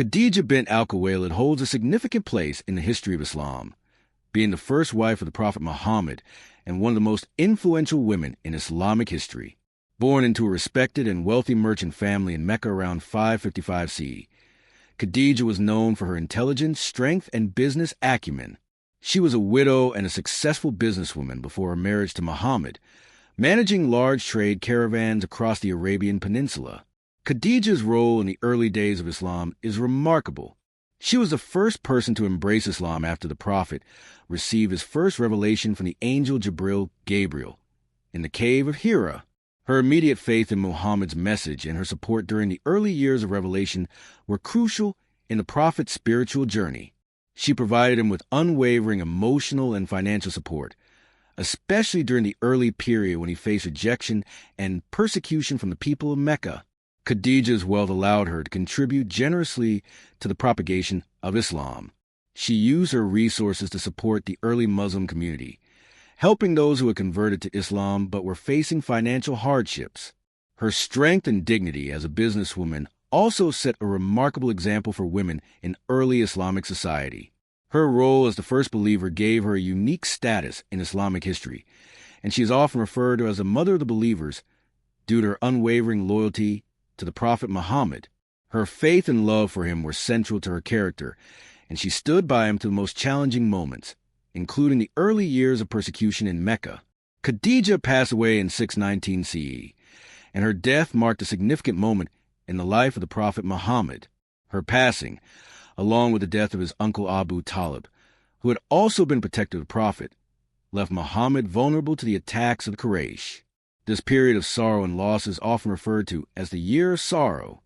Khadija bint Al-Khuwaylid holds a significant place in the history of Islam, being the first wife of the Prophet Muhammad and one of the most influential women in Islamic history. Born into a respected and wealthy merchant family in Mecca around 555 CE, Khadija was known for her intelligence, strength, and business acumen. She was a widow and a successful businesswoman before her marriage to Muhammad, managing large trade caravans across the Arabian Peninsula. Khadija's role in the early days of Islam is remarkable. She was the first person to embrace Islam after the Prophet received his first revelation from the angel Gabriel in the cave of Hira. Her immediate faith in Muhammad's message and her support during the early years of revelation were crucial in the Prophet's spiritual journey. She provided him with unwavering emotional and financial support, especially during the early period when he faced rejection and persecution from the people of Mecca. Khadija's wealth allowed her to contribute generously to the propagation of Islam. She used her resources to support the early Muslim community, helping those who had converted to Islam but were facing financial hardships. Her strength and dignity as a businesswoman also set a remarkable example for women in early Islamic society. Her role as the first believer gave her a unique status in Islamic history, and she is often referred to as the mother of the believers due to her unwavering loyalty to the Prophet Muhammad. Her faith and love for him were central to her character, and she stood by him through the most challenging moments, including the early years of persecution in Mecca. Khadija passed away in 619 CE, and her death marked a significant moment in the life of the Prophet Muhammad. Her passing, along with the death of his uncle Abu Talib, who had also been protector of the Prophet, left Muhammad vulnerable to the attacks of the Quraysh. This period of sorrow and loss is often referred to as the Year of Sorrow.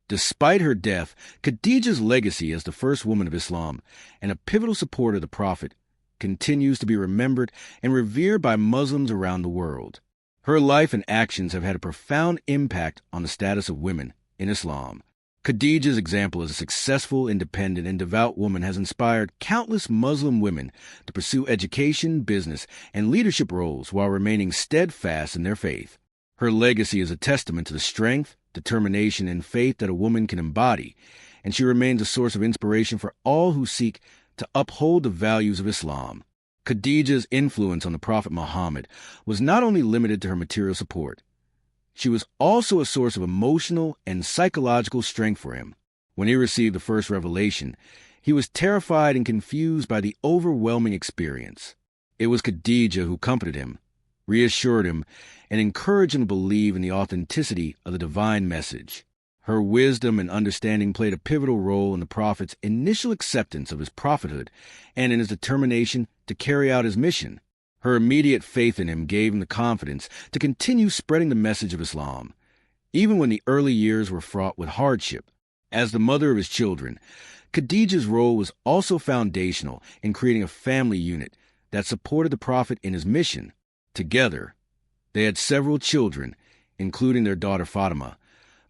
Despite her death, Khadija's legacy as the first woman of Islam and a pivotal supporter of the Prophet continues to be remembered and revered by Muslims around the world. Her life and actions have had a profound impact on the status of women in Islam. Khadija's example as a successful, independent, and devout woman has inspired countless Muslim women to pursue education, business, and leadership roles while remaining steadfast in their faith. Her legacy is a testament to the strength, determination, and faith that a woman can embody, and she remains a source of inspiration for all who seek to uphold the values of Islam. Khadija's influence on the Prophet Muhammad was not only limited to her material support. She was also a source of emotional and psychological strength for him. When he received the first revelation, he was terrified and confused by the overwhelming experience. It was Khadija who comforted him, reassured him, and encouraged him to believe in the authenticity of the divine message. Her wisdom and understanding played a pivotal role in the Prophet's initial acceptance of his prophethood and in his determination to carry out his mission. Her immediate faith in him gave him the confidence to continue spreading the message of Islam, even when the early years were fraught with hardship. As the mother of his children, Khadija's role was also foundational in creating a family unit that supported the Prophet in his mission. Together, they had several children, including their daughter Fatima,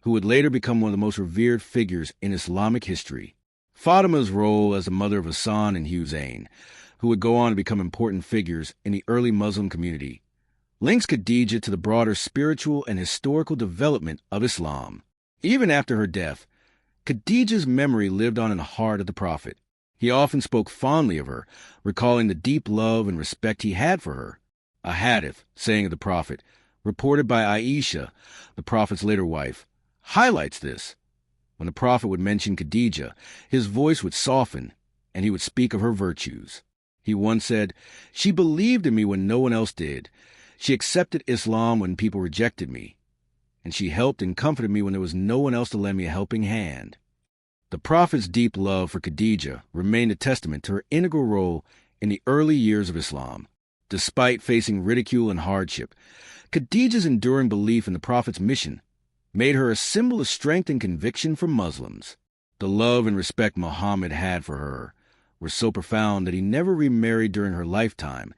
who would later become one of the most revered figures in Islamic history. Fatima's role as the mother of Hassan and Hussein, who would go on to become important figures in the early Muslim community, links Khadija to the broader spiritual and historical development of Islam. Even after her death, Khadija's memory lived on in the heart of the Prophet. He often spoke fondly of her, recalling the deep love and respect he had for her. A hadith, saying of the Prophet, reported by Aisha, the Prophet's later wife, highlights this. When the Prophet would mention Khadija, his voice would soften, and he would speak of her virtues. He once said, "She believed in me when no one else did. She accepted Islam when people rejected me. And she helped and comforted me when there was no one else to lend me a helping hand." The Prophet's deep love for Khadija remained a testament to her integral role in the early years of Islam. Despite facing ridicule and hardship, Khadija's enduring belief in the Prophet's mission made her a symbol of strength and conviction for Muslims. The love and respect Muhammad had for her were so profound that he never remarried during her lifetime,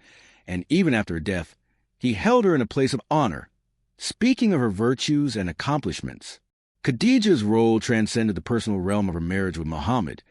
and even after her death, he held her in a place of honor. Speaking of her virtues and accomplishments, Khadija's role transcended the personal realm of her marriage with Muhammad.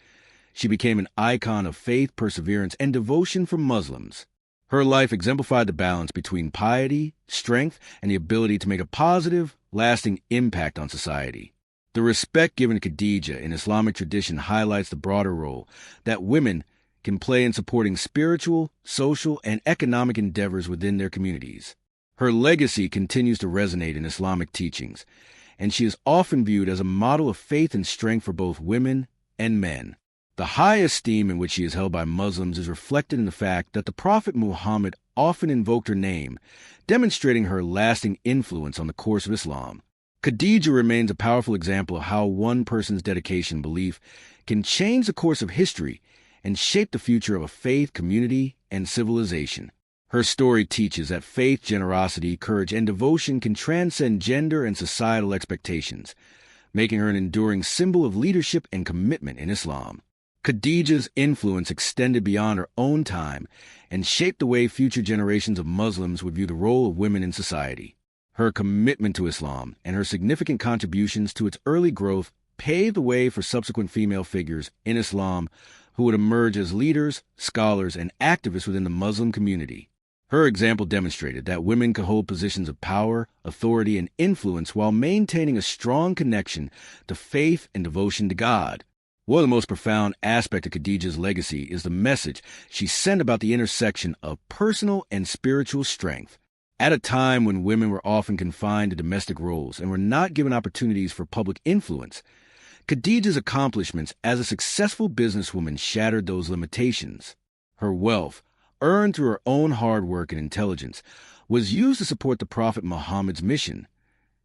She became an icon of faith, perseverance, and devotion for Muslims. Her life exemplified the balance between piety, strength, and the ability to make a positive, lasting impact on society. The respect given to Khadija in Islamic tradition highlights the broader role that women can play in supporting spiritual, social, and economic endeavors within their communities. Her legacy continues to resonate in Islamic teachings, and she is often viewed as a model of faith and strength for both women and men. The high esteem in which she is held by Muslims is reflected in the fact that the Prophet Muhammad often invoked her name, demonstrating her lasting influence on the course of Islam. Khadija remains a powerful example of how one person's dedication and belief can change the course of history and shape the future of a faith, community, and civilization. Her story teaches that faith, generosity, courage, and devotion can transcend gender and societal expectations, making her an enduring symbol of leadership and commitment in Islam. Khadija's influence extended beyond her own time and shaped the way future generations of Muslims would view the role of women in society. Her commitment to Islam and her significant contributions to its early growth paved the way for subsequent female figures in Islam who would emerge as leaders, scholars, and activists within the Muslim community. Her example demonstrated that women could hold positions of power, authority, and influence while maintaining a strong connection to faith and devotion to God. One of the most profound aspects of Khadija's legacy is the message she sent about the intersection of personal and spiritual strength. At a time when women were often confined to domestic roles and were not given opportunities for public influence, Khadija's accomplishments as a successful businesswoman shattered those limitations. Her wealth, earned through her own hard work and intelligence, was used to support the Prophet Muhammad's mission,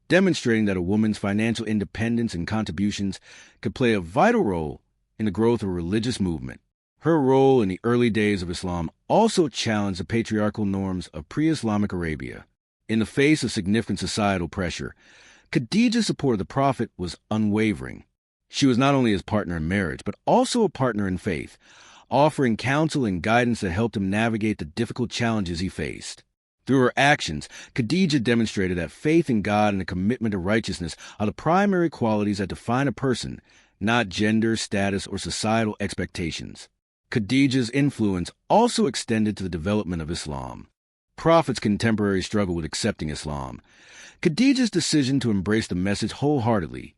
demonstrating that a woman's financial independence and contributions could play a vital role in the growth of a religious movement. Her role in the early days of Islam also challenged the patriarchal norms of pre-Islamic Arabia. In the face of significant societal pressure, Khadija's support of the Prophet was unwavering. She was not only his partner in marriage, but also a partner in faith, offering counsel and guidance that helped him navigate the difficult challenges he faced. Through her actions, Khadija demonstrated that faith in God and a commitment to righteousness are the primary qualities that define a person, not gender, status, or societal expectations. Khadija's influence also extended to the development of Islam. Prophet's contemporaries struggled with accepting Islam. Khadija's decision to embrace the message wholeheartedly,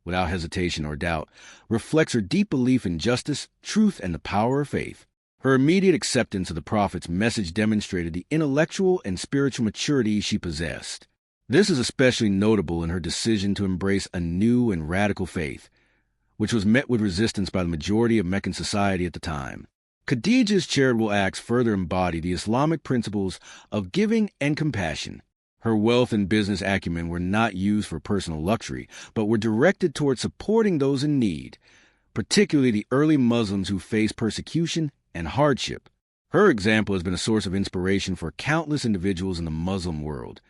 without hesitation or doubt, reflects her deep belief in justice, truth, and the power of faith. Her immediate acceptance of the Prophet's message demonstrated the intellectual and spiritual maturity she possessed. This is especially notable in her decision to embrace a new and radical faith, which was met with resistance by the majority of Meccan society at the time. Khadija's charitable acts further embody the Islamic principles of giving and compassion. Her wealth and business acumen were not used for personal luxury, but were directed toward supporting those in need, particularly the early Muslims who faced persecution and hardship. Her example has been a source of inspiration for countless individuals in the Muslim world,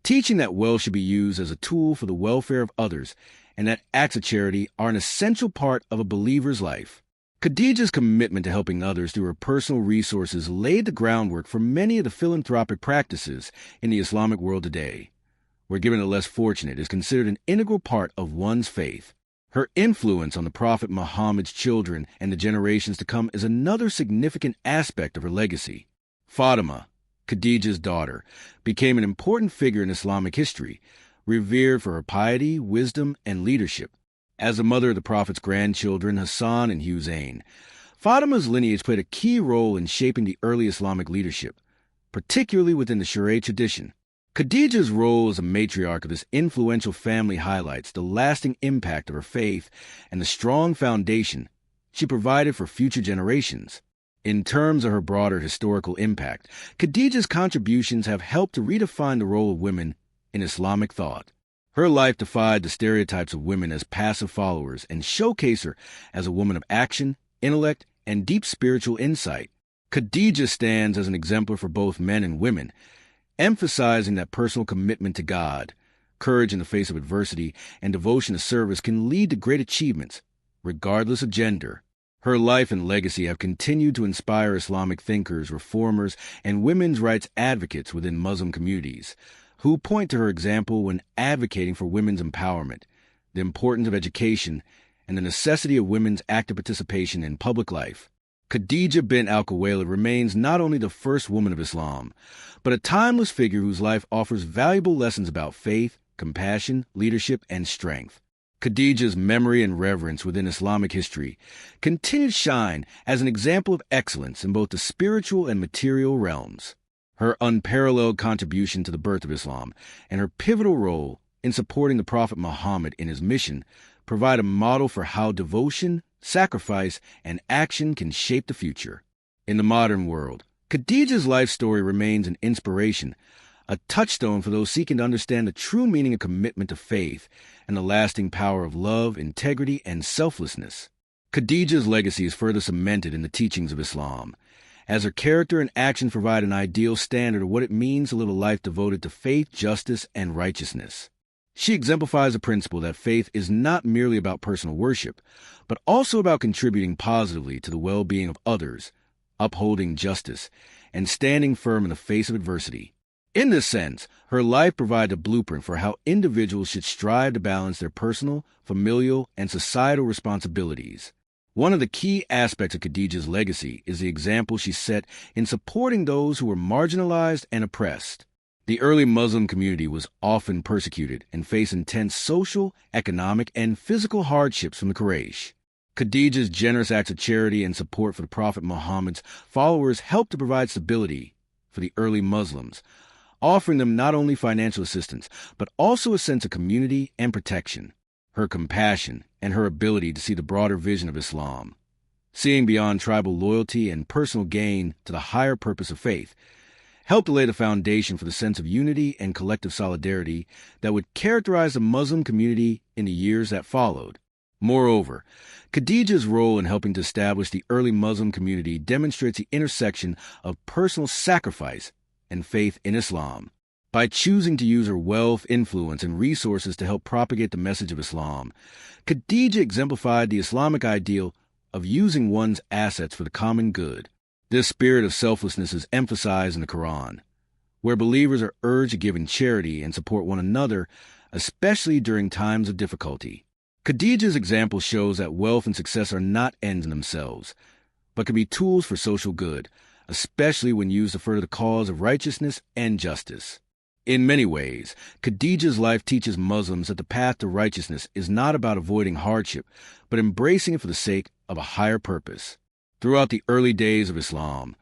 teaching that wealth should be used as a tool for the welfare of others and that acts of charity are an essential part of a believer's life. Khadija's commitment to helping others through her personal resources laid the groundwork for many of the philanthropic practices in the Islamic world today, where giving to the less fortunate is considered an integral part of one's faith. Her influence on the Prophet Muhammad's children and the generations to come is another significant aspect of her legacy. Fatima, Khadija's daughter, became an important figure in Islamic history, revered for her piety, wisdom, and leadership. As the mother of the Prophet's grandchildren, Hassan and Hussein, Fatima's lineage played a key role in shaping the early Islamic leadership, particularly within the Sharia tradition. Khadija's role as a matriarch of this influential family highlights the lasting impact of her faith and the strong foundation she provided for future generations. In terms of her broader historical impact, Khadija's contributions have helped to redefine the role of women in Islamic thought. Her life defied the stereotypes of women as passive followers and showcased her as a woman of action, intellect, and deep spiritual insight. Khadija stands as an exemplar for both men and women, emphasizing that personal commitment to God, courage in the face of adversity, and devotion to service can lead to great achievements, regardless of gender. Her life and legacy have continued to inspire Islamic thinkers, reformers, and women's rights advocates within Muslim communities, who point to her example when advocating for women's empowerment, the importance of education, and the necessity of women's active participation in public life. Khadija bint Al-Khuwaylid remains not only the first woman of Islam, but a timeless figure whose life offers valuable lessons about faith, compassion, leadership, and strength. Khadija's memory and reverence within Islamic history continue to shine as an example of excellence in both the spiritual and material realms. Her unparalleled contribution to the birth of Islam and her pivotal role in supporting the Prophet Muhammad in his mission provide a model for how devotion, sacrifice, and action can shape the future. In the modern world, Khadija's life story remains an inspiration, a touchstone for those seeking to understand the true meaning of commitment to faith and the lasting power of love, integrity, and selflessness. Khadija's legacy is further cemented in the teachings of Islam, as her character and actions provide an ideal standard of what it means to live a life devoted to faith, justice, and righteousness. She exemplifies the principle that faith is not merely about personal worship, but also about contributing positively to the well-being of others, upholding justice, and standing firm in the face of adversity. In this sense, her life provides a blueprint for how individuals should strive to balance their personal, familial, and societal responsibilities. One of the key aspects of Khadija's legacy is the example she set in supporting those who were marginalized and oppressed. The early Muslim community was often persecuted and faced intense social, economic, and physical hardships from the Quraysh. Khadija's generous acts of charity and support for the Prophet Muhammad's followers helped to provide stability for the early Muslims, offering them not only financial assistance, but also a sense of community and protection. Her compassion and her ability to see the broader vision of Islam, seeing beyond tribal loyalty and personal gain to the higher purpose of faith, helped to lay the foundation for the sense of unity and collective solidarity that would characterize the Muslim community in the years that followed. Moreover, Khadija's role in helping to establish the early Muslim community demonstrates the intersection of personal sacrifice and faith in Islam. By choosing to use her wealth, influence, and resources to help propagate the message of Islam, Khadija exemplified the Islamic ideal of using one's assets for the common good. This spirit of selflessness is emphasized in the Quran, where believers are urged to give in charity and support one another, especially during times of difficulty. Khadija's example shows that wealth and success are not ends in themselves, but can be tools for social good, especially when used to further the cause of righteousness and justice. In many ways, Khadija's life teaches Muslims that the path to righteousness is not about avoiding hardship, but embracing it for the sake of a higher purpose. Throughout the early days of Islam,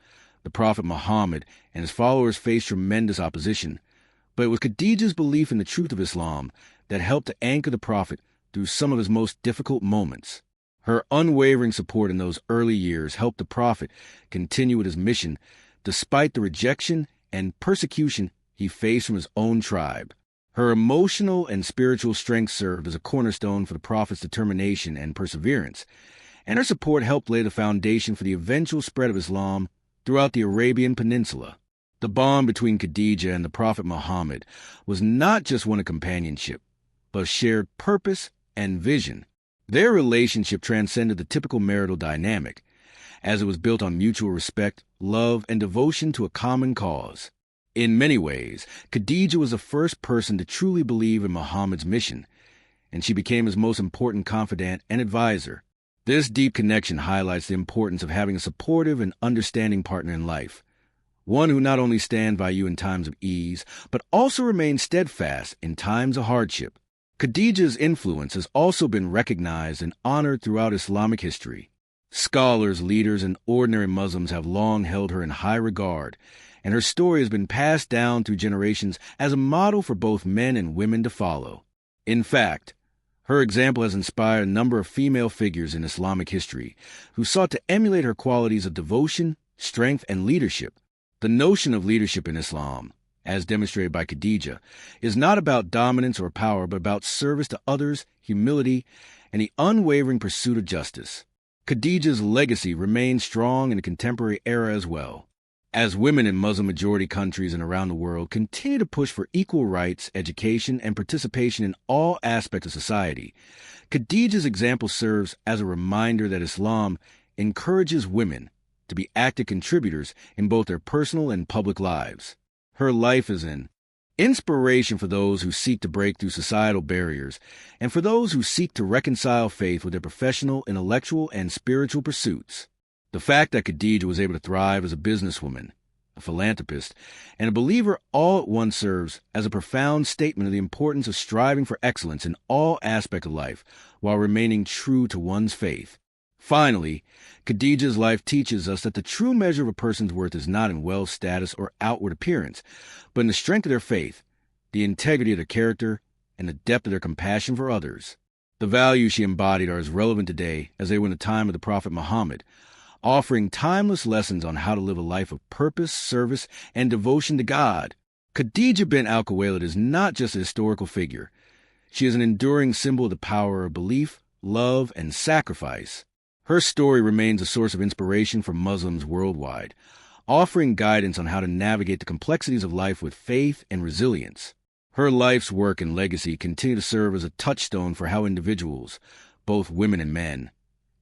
the Prophet Muhammad and his followers faced tremendous opposition, but it was Khadija's belief in the truth of Islam that helped to anchor the Prophet through some of his most difficult moments. Her unwavering support in those early years helped the Prophet continue with his mission despite the rejection and persecution he faced from his own tribe. Her emotional and spiritual strength served as a cornerstone for the Prophet's determination and perseverance, and her support helped lay the foundation for the eventual spread of Islam throughout the Arabian Peninsula. The bond between Khadija and the Prophet Muhammad was not just one of companionship, but of shared purpose and vision. Their relationship transcended the typical marital dynamic, as it was built on mutual respect, love, and devotion to a common cause. In many ways, Khadija was the first person to truly believe in Muhammad's mission, and she became his most important confidant and advisor. This deep connection highlights the importance of having a supportive and understanding partner in life, one who not only stands by you in times of ease, but also remains steadfast in times of hardship. Khadija's influence has also been recognized and honored throughout Islamic history. Scholars, leaders, and ordinary Muslims have long held her in high regard, and her story has been passed down through generations as a model for both men and women to follow. In fact, her example has inspired a number of female figures in Islamic history who sought to emulate her qualities of devotion, strength, and leadership. The notion of leadership in Islam, as demonstrated by Khadija, is not about dominance or power, but about service to others, humility, and the unwavering pursuit of justice. Khadija's legacy remains strong in the contemporary era as well, as women in Muslim-majority countries and around the world continue to push for equal rights, education, and participation in all aspects of society. Khadija's example serves as a reminder that Islam encourages women to be active contributors in both their personal and public lives. Her life is an inspiration for those who seek to break through societal barriers and for those who seek to reconcile faith with their professional, intellectual, and spiritual pursuits. The fact that Khadija was able to thrive as a businesswoman, a philanthropist, and a believer all at once serves as a profound statement of the importance of striving for excellence in all aspects of life while remaining true to one's faith. Finally, Khadija's life teaches us that the true measure of a person's worth is not in wealth, status, or outward appearance, but in the strength of their faith, the integrity of their character, and the depth of their compassion for others. The values she embodied are as relevant today as they were in the time of the Prophet Muhammad, offering timeless lessons on how to live a life of purpose, service, and devotion to God. Khadija bint Al-Khuwaylid is not just a historical figure. She is an enduring symbol of the power of belief, love, and sacrifice. Her story remains a source of inspiration for Muslims worldwide, offering guidance on how to navigate the complexities of life with faith and resilience. Her life's work and legacy continue to serve as a touchstone for how individuals, both women and men,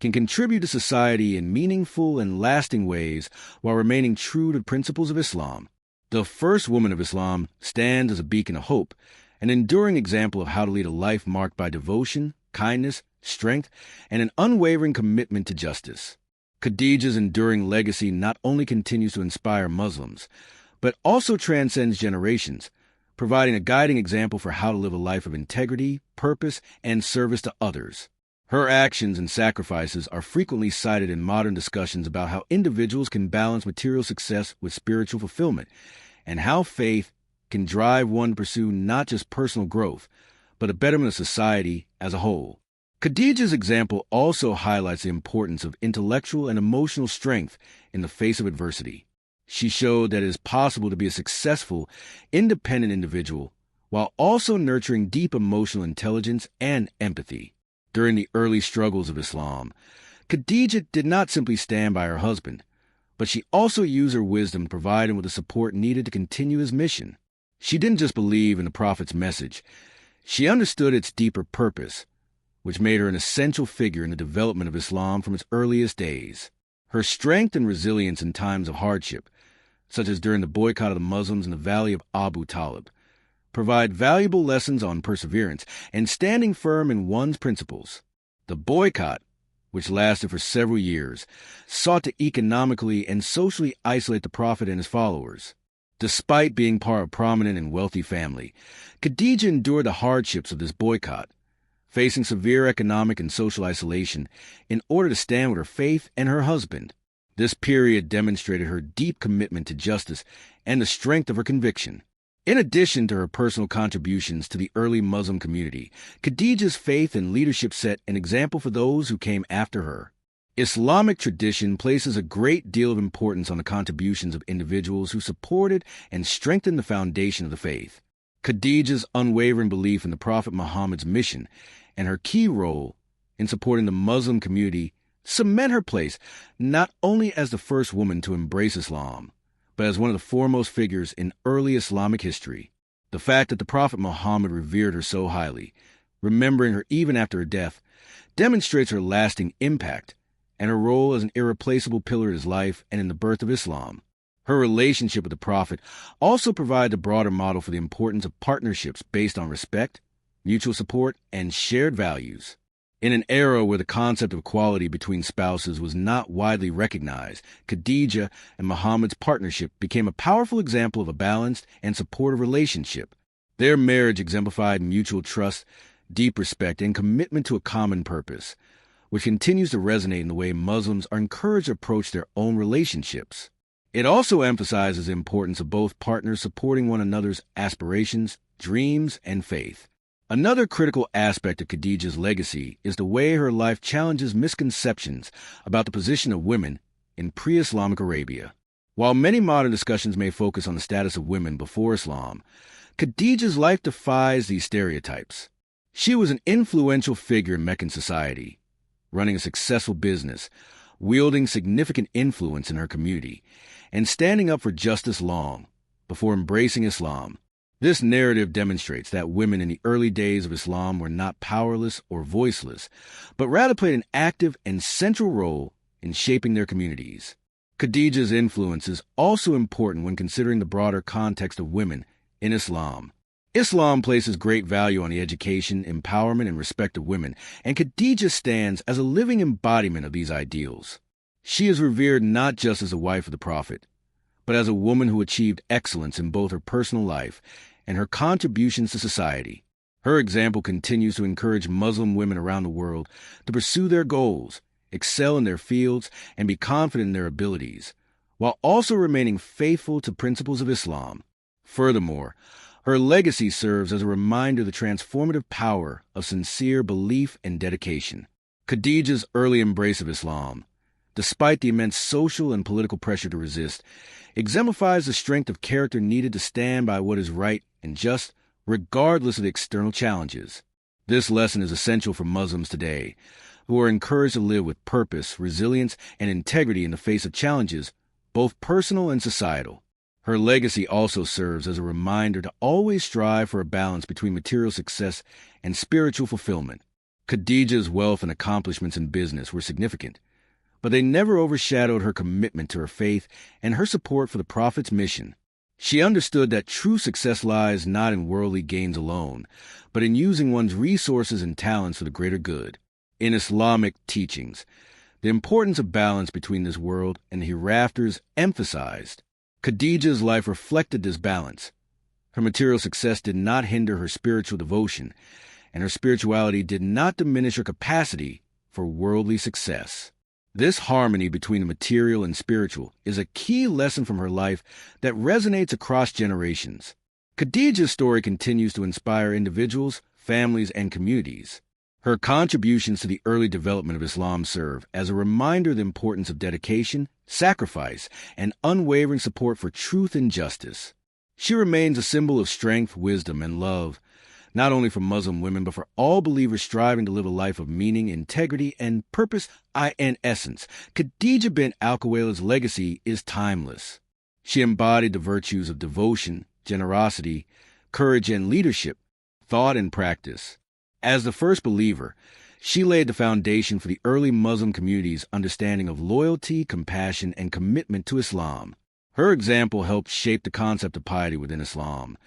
can contribute to society in meaningful and lasting ways while remaining true to the principles of Islam. The first woman of Islam stands as a beacon of hope, an enduring example of how to lead a life marked by devotion, kindness, strength, and an unwavering commitment to justice. Khadija's enduring legacy not only continues to inspire Muslims, but also transcends generations, providing a guiding example for how to live a life of integrity, purpose, and service to others. Her actions and sacrifices are frequently cited in modern discussions about how individuals can balance material success with spiritual fulfillment, and how faith can drive one to pursue not just personal growth, but a betterment of society as a whole. Khadija's example also highlights the importance of intellectual and emotional strength in the face of adversity. She showed that it is possible to be a successful, independent individual while also nurturing deep emotional intelligence and empathy. During the early struggles of Islam, Khadija did not simply stand by her husband, but she also used her wisdom to provide him with the support needed to continue his mission. She didn't just believe in the Prophet's message. She understood its deeper purpose, which made her an essential figure in the development of Islam from its earliest days. Her strength and resilience in times of hardship, such as during the boycott of the Muslims in the Valley of Abu Talib, provide valuable lessons on perseverance and standing firm in one's principles. The boycott, which lasted for several years, sought to economically and socially isolate the Prophet and his followers. Despite being part of a prominent and wealthy family, Khadija endured the hardships of this boycott, facing severe economic and social isolation in order to stand with her faith and her husband. This period demonstrated her deep commitment to justice and the strength of her conviction. In addition to her personal contributions to the early Muslim community, Khadija's faith and leadership set an example for those who came after her. Islamic tradition places a great deal of importance on the contributions of individuals who supported and strengthened the foundation of the faith. Khadija's unwavering belief in the Prophet Muhammad's mission and her key role in supporting the Muslim community cement her place not only as the first woman to embrace Islam, but as one of the foremost figures in early Islamic history. The fact that the Prophet Muhammad revered her so highly, remembering her even after her death, demonstrates her lasting impact and her role as an irreplaceable pillar in his life and in the birth of Islam. Her relationship with the Prophet also provides a broader model for the importance of partnerships based on respect, mutual support, and shared values. In an era where the concept of equality between spouses was not widely recognized, Khadija and Muhammad's partnership became a powerful example of a balanced and supportive relationship. Their marriage exemplified mutual trust, deep respect, and commitment to a common purpose, which continues to resonate in the way Muslims are encouraged to approach their own relationships. It also emphasizes the importance of both partners supporting one another's aspirations, dreams, and faith. Another critical aspect of Khadija's legacy is the way her life challenges misconceptions about the position of women in pre-Islamic Arabia. While many modern discussions may focus on the status of women before Islam, Khadija's life defies these stereotypes. She was an influential figure in Meccan society, running a successful business, wielding significant influence in her community, and standing up for justice long before embracing Islam. This narrative demonstrates that women in the early days of Islam were not powerless or voiceless, but rather played an active and central role in shaping their communities. Khadija's influence is also important when considering the broader context of women in Islam. Islam places great value on the education, empowerment, and respect of women, and Khadija stands as a living embodiment of these ideals. She is revered not just as a wife of the Prophet, but as a woman who achieved excellence in both her personal life and her contributions to society. Her example continues to encourage Muslim women around the world to pursue their goals, excel in their fields, and be confident in their abilities, while also remaining faithful to principles of Islam. Furthermore, her legacy serves as a reminder of the transformative power of sincere belief and dedication. Khadija's early embrace of Islam, despite the immense social and political pressure to resist, exemplifies the strength of character needed to stand by what is right and just, regardless of the external challenges. This lesson is essential for Muslims today, who are encouraged to live with purpose, resilience, and integrity in the face of challenges, both personal and societal. Her legacy also serves as a reminder to always strive for a balance between material success and spiritual fulfillment. Khadija's wealth and accomplishments in business were significant, but they never overshadowed her commitment to her faith and her support for the Prophet's mission. She understood that true success lies not in worldly gains alone, but in using one's resources and talents for the greater good. In Islamic teachings, the importance of balance between this world and the hereafter is emphasized. Khadija's life reflected this balance. Her material success did not hinder her spiritual devotion, and her spirituality did not diminish her capacity for worldly success. This harmony between the material and spiritual is a key lesson from her life that resonates across generations. Khadija's story continues to inspire individuals, families, and communities. Her contributions to the early development of Islam serve as a reminder of the importance of dedication, sacrifice, and unwavering support for truth and justice. She remains a symbol of strength, wisdom, and love, not only for Muslim women, but for all believers striving to live a life of meaning, integrity, and purpose. In essence, Khadija bint Al-Khuwaylid's legacy is timeless. She embodied the virtues of devotion, generosity, courage, and leadership, thought and practice. As the first believer, she laid the foundation for the early Muslim community's understanding of loyalty, compassion, and commitment to Islam. Her example helped shape the concept of piety within Islam,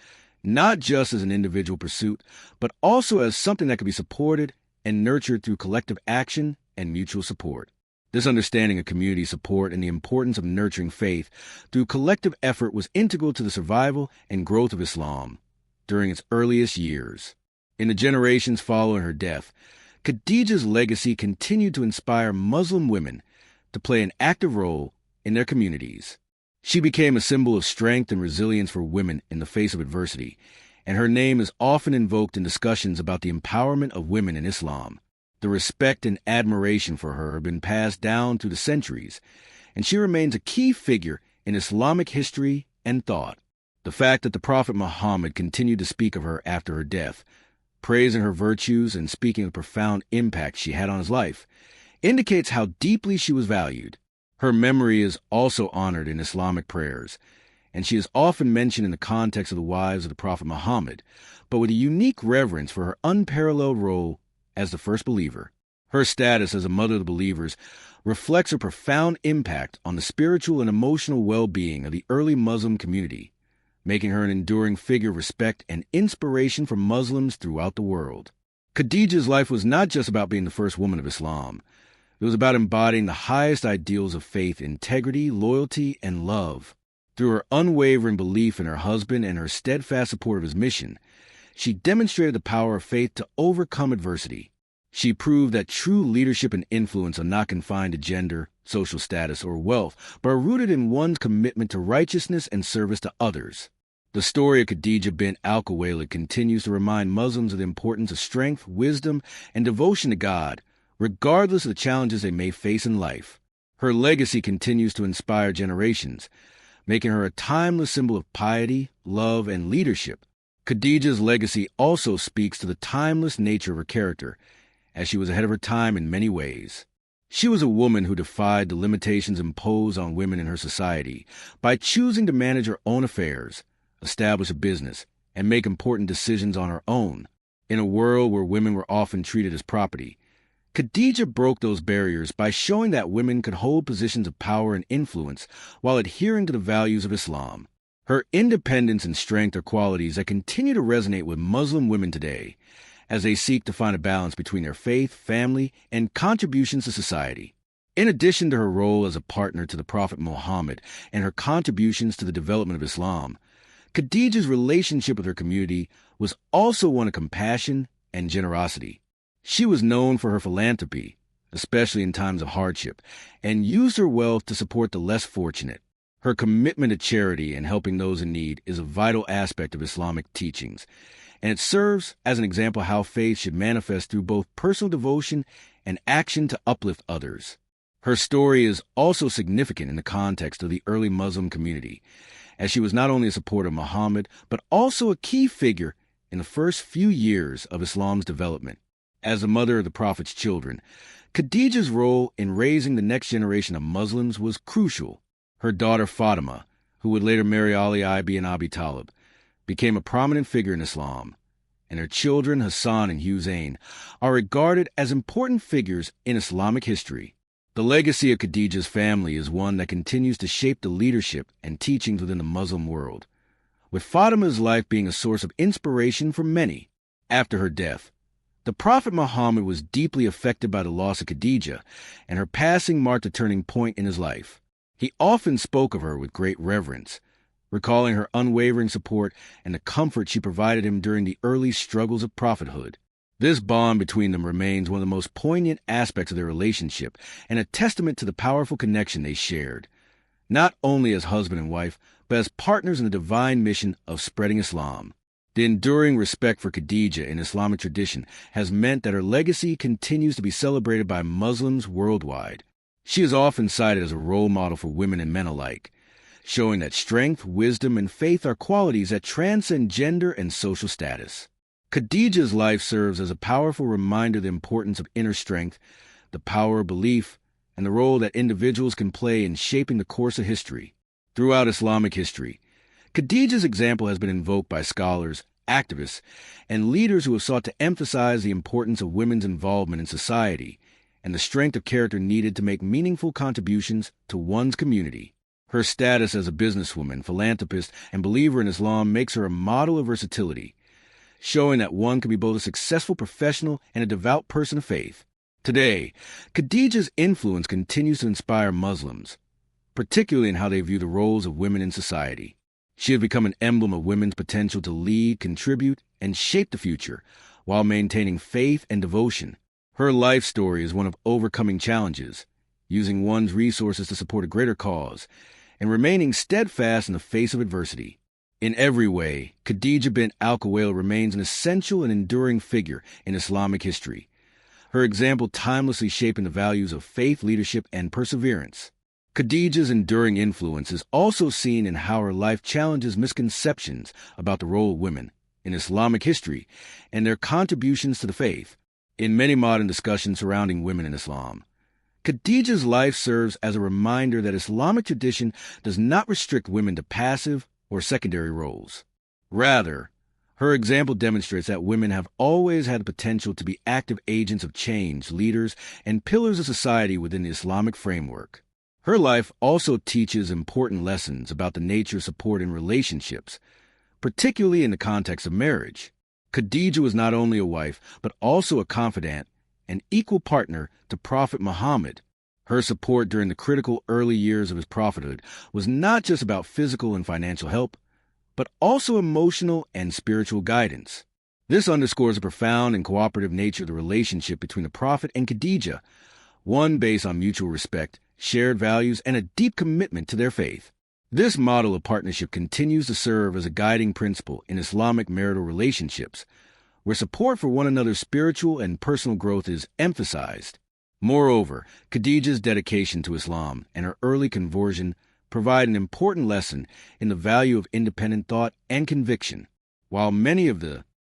not just as an individual pursuit, but also as something that could be supported and nurtured through collective action and mutual support. This understanding of community support and the importance of nurturing faith through collective effort was integral to the survival and growth of Islam during its earliest years. In the generations following her death, Khadija's legacy continued to inspire Muslim women to play an active role in their communities. She became a symbol of strength and resilience for women in the face of adversity, and her name is often invoked in discussions about the empowerment of women in Islam. The respect and admiration for her have been passed down through the centuries, and she remains a key figure in Islamic history and thought. The fact that the Prophet Muhammad continued to speak of her after her death, praising her virtues and speaking of the profound impact she had on his life, indicates how deeply she was valued. Her memory is also honored in Islamic prayers, and she is often mentioned in the context of the wives of the Prophet Muhammad, but with a unique reverence for her unparalleled role as the first believer. Her status as a mother of the believers reflects her profound impact on the spiritual and emotional well-being of the early Muslim community, making her an enduring figure of respect and inspiration for Muslims throughout the world. Khadija's life was not just about being the first woman of Islam. It was about embodying the highest ideals of faith, integrity, loyalty, and love. Through her unwavering belief in her husband and her steadfast support of his mission, she demonstrated the power of faith to overcome adversity. She proved that true leadership and influence are not confined to gender, social status, or wealth, but are rooted in one's commitment to righteousness and service to others. The story of Khadija bint Al-Khuwaylid continues to remind Muslims of the importance of strength, wisdom, and devotion to God, regardless of the challenges they may face in life. Her legacy continues to inspire generations, making her a timeless symbol of piety, love, and leadership. Khadija's legacy also speaks to the timeless nature of her character, as she was ahead of her time in many ways. She was a woman who defied the limitations imposed on women in her society by choosing to manage her own affairs, establish a business, and make important decisions on her own. In a world where women were often treated as property, Khadija broke those barriers by showing that women could hold positions of power and influence while adhering to the values of Islam. Her independence and strength are qualities that continue to resonate with Muslim women today, as they seek to find a balance between their faith, family, and contributions to society. In addition to her role as a partner to the Prophet Muhammad and her contributions to the development of Islam, Khadija's relationship with her community was also one of compassion and generosity. She was known for her philanthropy, especially in times of hardship, and used her wealth to support the less fortunate. Her commitment to charity and helping those in need is a vital aspect of Islamic teachings, and it serves as an example of how faith should manifest through both personal devotion and action to uplift others. Her story is also significant in the context of the early Muslim community, as she was not only a supporter of Muhammad, but also a key figure in the first few years of Islam's development. As the mother of the Prophet's children, Khadija's role in raising the next generation of Muslims was crucial. Her daughter Fatima, who would later marry Ali bin Abi Talib, became a prominent figure in Islam, and her children Hassan and Hussein are regarded as important figures in Islamic history. The legacy of Khadija's family is one that continues to shape the leadership and teachings within the Muslim world, with Fatima's life being a source of inspiration for many. After her death, the Prophet Muhammad was deeply affected by the loss of Khadija, and her passing marked a turning point in his life. He often spoke of her with great reverence, recalling her unwavering support and the comfort she provided him during the early struggles of prophethood. This bond between them remains one of the most poignant aspects of their relationship and a testament to the powerful connection they shared, not only as husband and wife, but as partners in the divine mission of spreading Islam. The enduring respect for Khadija in Islamic tradition has meant that her legacy continues to be celebrated by Muslims worldwide. She is often cited as a role model for women and men alike, showing that strength, wisdom, and faith are qualities that transcend gender and social status. Khadija's life serves as a powerful reminder of the importance of inner strength, the power of belief, and the role that individuals can play in shaping the course of history. Throughout Islamic history, Khadija's example has been invoked by scholars, activists, and leaders who have sought to emphasize the importance of women's involvement in society and the strength of character needed to make meaningful contributions to one's community. Her status as a businesswoman, philanthropist, and believer in Islam makes her a model of versatility, showing that one can be both a successful professional and a devout person of faith. Today, Khadija's influence continues to inspire Muslims, particularly in how they view the roles of women in society. She has become an emblem of women's potential to lead, contribute, and shape the future, while maintaining faith and devotion. Her life story is one of overcoming challenges, using one's resources to support a greater cause, and remaining steadfast in the face of adversity. In every way, Khadija bint Al-Khuwaylid remains an essential and enduring figure in Islamic history, her example timelessly shaping the values of faith, leadership, and perseverance. Khadija's enduring influence is also seen in how her life challenges misconceptions about the role of women in Islamic history and their contributions to the faith. In many modern discussions surrounding women in Islam, Khadija's life serves as a reminder that Islamic tradition does not restrict women to passive or secondary roles. Rather, her example demonstrates that women have always had the potential to be active agents of change, leaders, and pillars of society within the Islamic framework. Her life also teaches important lessons about the nature of support in relationships, particularly in the context of marriage. Khadija was not only a wife, but also a confidant and equal partner to Prophet Muhammad. Her support during the critical early years of his prophethood was not just about physical and financial help, but also emotional and spiritual guidance. This underscores the profound and cooperative nature of the relationship between the Prophet and Khadija, one based on mutual respect, shared values, and a deep commitment to their faith. This model of partnership continues to serve as a guiding principle in Islamic marital relationships, where support for one another's spiritual and personal growth is emphasized. Moreover, Khadija's dedication to Islam and her early conversion provide an important lesson in the value of independent thought and conviction. While many of the